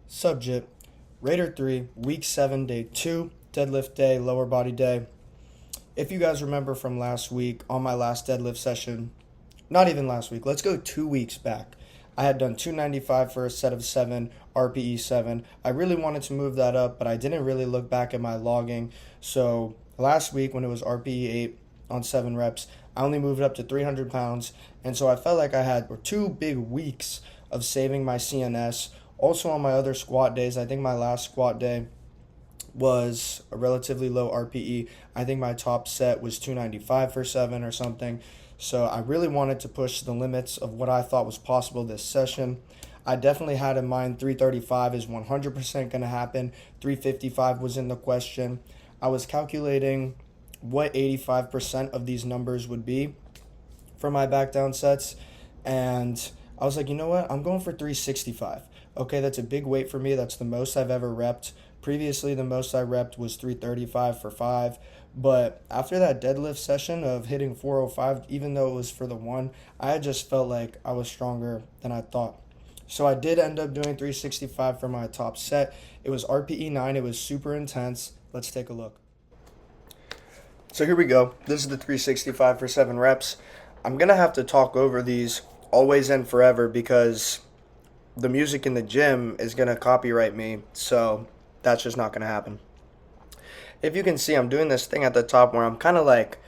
Subject, Raider 3, Week 7, Day 2, Deadlift Day, Lower Body Day. If you guys remember from last week, on my last deadlift session, not even last week, let's go 2 weeks back. I had done 295 for a set of 7, RPE 7. I really wanted to move that up, but I didn't really look back at my logging. So last week when it was RPE 8 on 7 reps, I only moved up to 300 pounds. And so I felt like I had 2 big weeks of saving my CNS. Also on my other squat days, I think my last squat day was a relatively low RPE. I think my top set was 295 for 7 or something. So I really wanted to push the limits of what I thought was possible this session. I definitely had in mind 335 is 100% going to happen. 355 was in the question. I was calculating what 85% of these numbers would be for my back down sets. And I was like, you know what? I'm going for 365. Okay, that's a big weight for me. That's the most I've ever repped. Previously, the most I repped was 335 for 5. But after that deadlift session of hitting 405, even though it was for the 1, I just felt like I was stronger than I thought. So I did end up doing 365 for my top set. It was RPE 9. It was super intense. Let's take a look. So here we go. This is the 365 for 7 reps. I'm going to have to talk over these always and forever because the music in the gym is going to copyright me. So that's just not going to happen. If you can see, I'm doing this thing at the top where I'm kind of like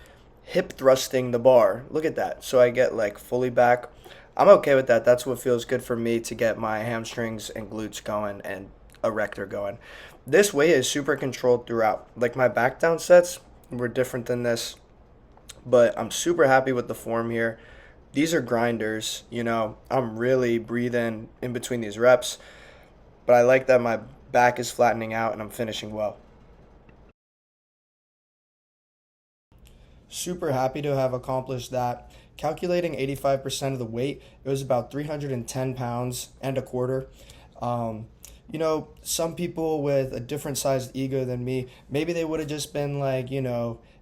hip thrusting the bar. Look at that. So I get like fully back. I'm okay with that. That's what feels good for me to get my hamstrings and glutes going and erector going. This weight is super controlled throughout. Like my back down sets were different than this, but I'm super happy with the form here. These are grinders, I'm really breathing in between these reps, but I like that my back is flattening out and I'm finishing well. Super happy to have accomplished that. Calculating 85% of the weight, it was about 310 pounds and a quarter. Some people with a different sized ego than me, maybe they would have just been like,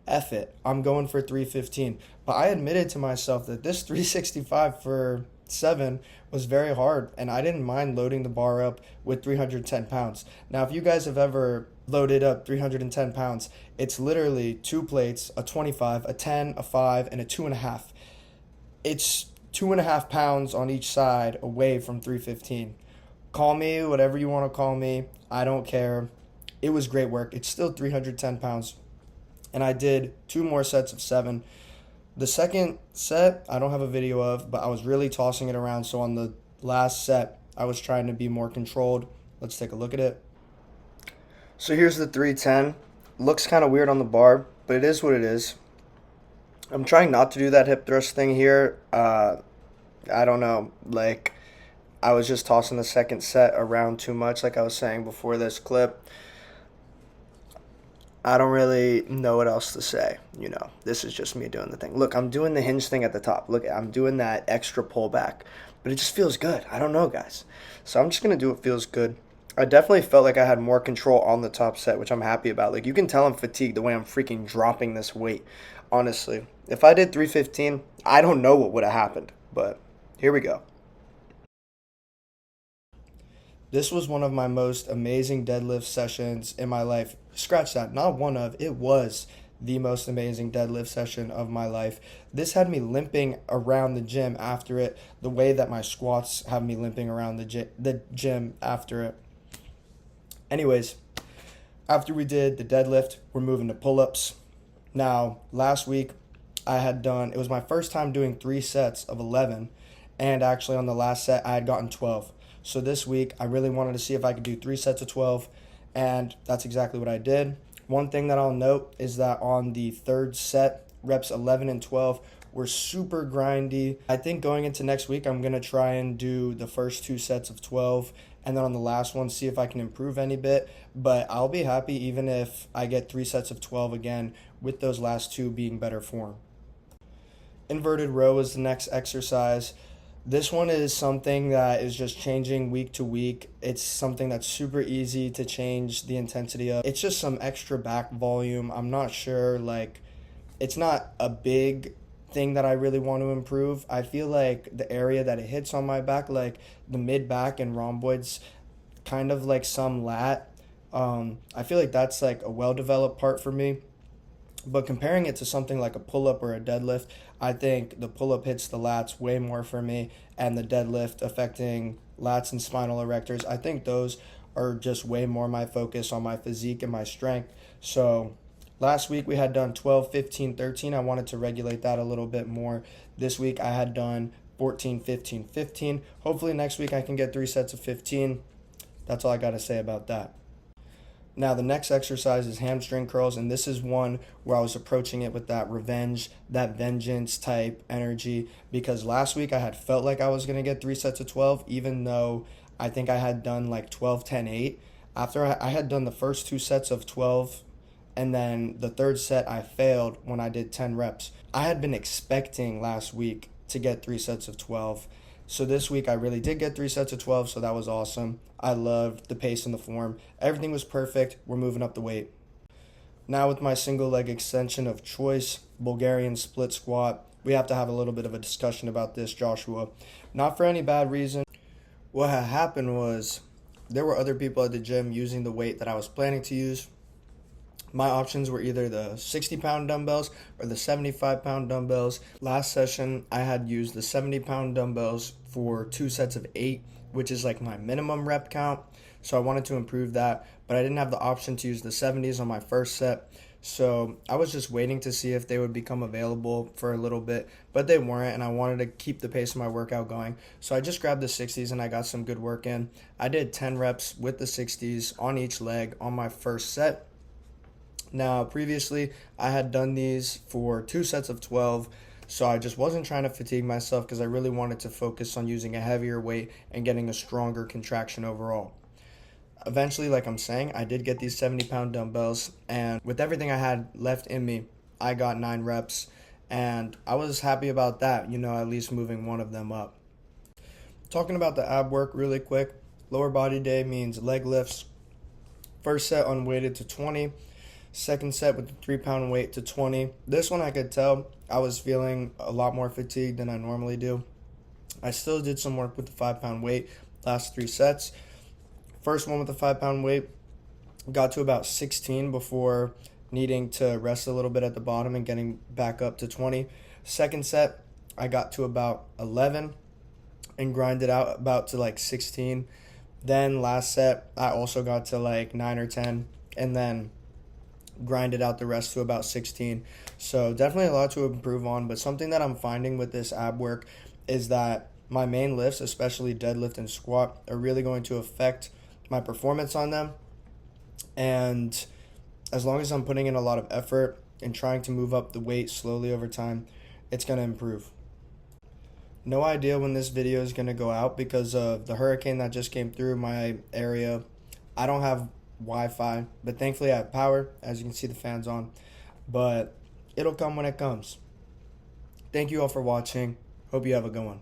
F it, I'm going for 315. But I admitted to myself that this 365 for 7 was very hard, and I didn't mind loading the bar up with 310 pounds. Now, if you guys have ever loaded up 310 pounds, it's literally 2 plates, a 25, a 10, a 5, and a 2.5. It's 2.5 pounds on each side away from 315. Call me whatever you want to call me. I don't care. It was great work. It's still 310 pounds. And I did 2 more sets of 7. The second set, I don't have a video of, but I was really tossing it around. So on the last set, I was trying to be more controlled. Let's take a look at it. So here's the 310. Looks kind of weird on the bar, but it is what it is. I'm trying not to do that hip thrust thing here. I don't know. I was just tossing the second set around too much, like I was saying before this clip. I don't really know what else to say. This is just me doing the thing. Look, I'm doing the hinge thing at the top. Look, I'm doing that extra pullback, but it just feels good. I don't know, guys. So I'm just going to do what feels good. I definitely felt like I had more control on the top set, which I'm happy about. Like, you can tell I'm fatigued the way I'm freaking dropping this weight, honestly. If I did 315, I don't know what would have happened, but here we go. This was one of my most amazing deadlift sessions in my life. Scratch that, not one of, it was the most amazing deadlift session of my life. This had me limping around the gym after it, the way that my squats have me limping around the gym after it. Anyways, after we did the deadlift, we're moving to pull-ups. Now, last week, it was my first time doing 3 sets of 11, and actually on the last set, I had gotten 12. So this week, I really wanted to see if I could do 3 sets of 12, and that's exactly what I did. One thing that I'll note is that on the third set, reps 11 and 12 were super grindy. I think going into next week, I'm going to try and do the first 2 sets of 12, and then on the last one, see if I can improve any bit. But I'll be happy even if I get 3 sets of 12 again, with those last 2 being better form. Inverted row is the next exercise. This one is something that is just changing week to week. It's something that's super easy to change the intensity of. It's just some extra back volume. I'm not sure, it's not a big thing that I really want to improve. I feel like the area that it hits on my back, like the mid back and rhomboids, kind of like some lat. I feel like that's like a well-developed part for me. But comparing it to something like a pull-up or a deadlift, I think the pull-up hits the lats way more for me, and the deadlift affecting lats and spinal erectors, I think those are just way more my focus on my physique and my strength. So last week we had done 12, 15, 13. I wanted to regulate that a little bit more. This week I had done 14, 15, 15. Hopefully next week I can get 3 sets of 15. That's all I got to say about that. Now, the next exercise is hamstring curls, and this is one where I was approaching it with that revenge, that vengeance type energy, because last week I had felt like I was going to get 3 sets of 12, even though I think I had done like 12, 10, 8. After I had done the first 2 sets of 12, and then the third set I failed when I did 10 reps. I had been expecting last week to get 3 sets of 12. So this week I really did get 3 sets of 12, so that was awesome. I loved the pace and the form. Everything was perfect. We're moving up the weight. Now with my single leg extension of choice, Bulgarian split squat, we have to have a little bit of a discussion about this, Joshua. Not for any bad reason. What had happened was there were other people at the gym using the weight that I was planning to use. My options were either the 60-pound dumbbells or the 75-pound dumbbells. Last session, I had used the 70-pound dumbbells for 2 sets of 8, which is like my minimum rep count. So I wanted to improve that, but I didn't have the option to use the 70s on my first set. So I was just waiting to see if they would become available for a little bit, but they weren't, and I wanted to keep the pace of my workout going. So I just grabbed the 60s and I got some good work in. I did 10 reps with the 60s on each leg on my first set. Now, previously, I had done these for 2 sets of 12, so I just wasn't trying to fatigue myself because I really wanted to focus on using a heavier weight and getting a stronger contraction overall. Eventually, like I'm saying, I did get these 70-pound dumbbells, and with everything I had left in me, I got 9 reps, and I was happy about that, at least moving one of them up. Talking about the ab work really quick, lower body day means leg lifts. First set unweighted to 20. Second set with the 3-pound weight to 20. This one I could tell I was feeling a lot more fatigued than I normally do. I still did some work with the 5-pound weight last 3 sets. First one with the 5-pound weight got to about 16 before needing to rest a little bit at the bottom and getting back up to 20. Second set, I got to about 11 and grinded out about to like 16. Then last set, I also got to like 9 or 10, and then grinded out the rest to about 16. So definitely a lot to improve on, but something that I'm finding with this ab work is that my main lifts, especially deadlift and squat, are really going to affect my performance on them. And as long as I'm putting in a lot of effort and trying to move up the weight slowly over time, it's going to improve. No idea when this video is going to go out because of the hurricane that just came through my area. I don't have Wi-Fi, but thankfully I have power. As you can see, the fan's on, but it'll come when it comes. Thank you all for watching. Hope you have a good one.